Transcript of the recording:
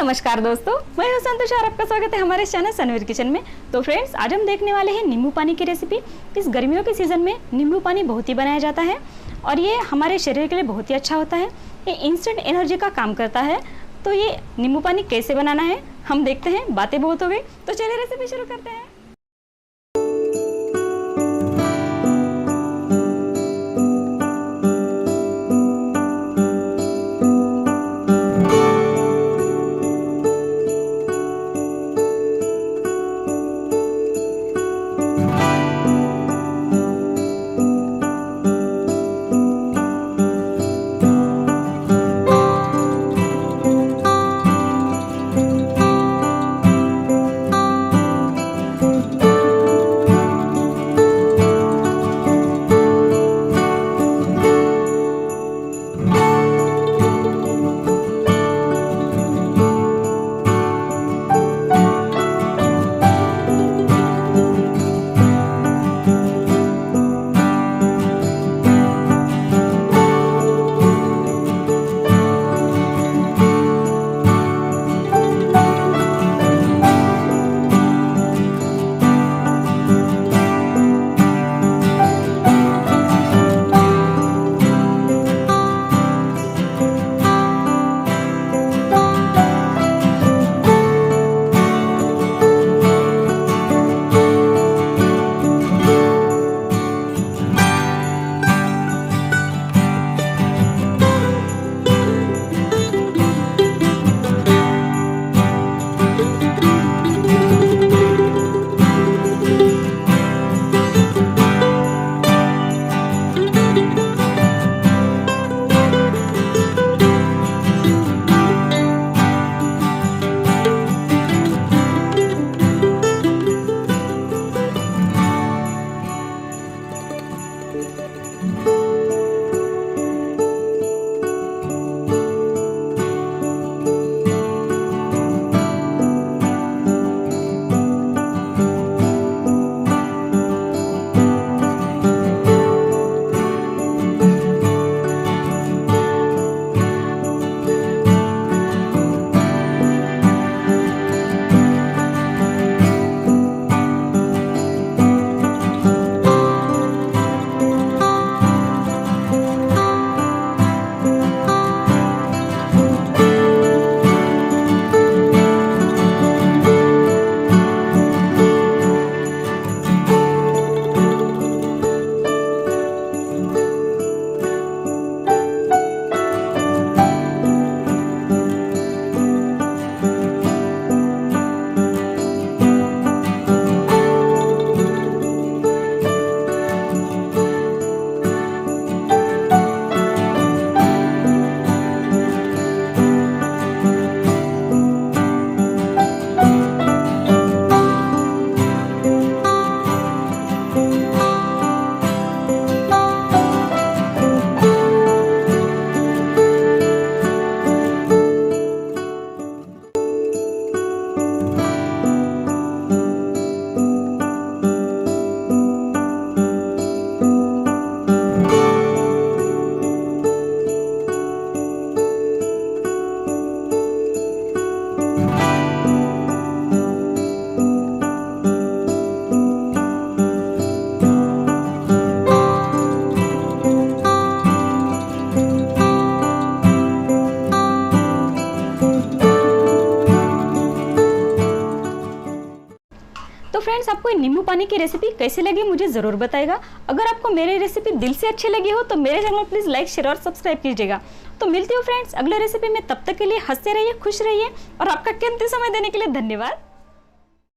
नमस्कार दोस्तों, मैं हूं संतोष और आपका स्वागत है हमारे चैनल सनवीर किचन में। तो फ्रेंड्स, आज हम देखने वाले हैं नींबू पानी की रेसिपी। इस गर्मियों के सीज़न में नींबू पानी बहुत ही बनाया जाता है और ये हमारे शरीर के लिए बहुत ही अच्छा होता है। ये इंस्टेंट एनर्जी का काम करता है। तो ये नींबू पानी कैसे बनाना है हम देखते हैं। बातें बहुत हो गई, तो चलिए रेसिपी शुरू करते हैं। तो फ्रेंड्स, आपको नींबू पानी की रेसिपी कैसी लगी मुझे ज़रूर बताइएगा। अगर आपको मेरी रेसिपी दिल से अच्छी लगी हो तो मेरे चैनल प्लीज़ लाइक, शेयर और सब्सक्राइब कीजिएगा। तो मिलती हूँ फ्रेंड्स अगले रेसिपी में। तब तक के लिए हंसते रहिए, खुश रहिए और आपका कीमती समय देने के लिए धन्यवाद।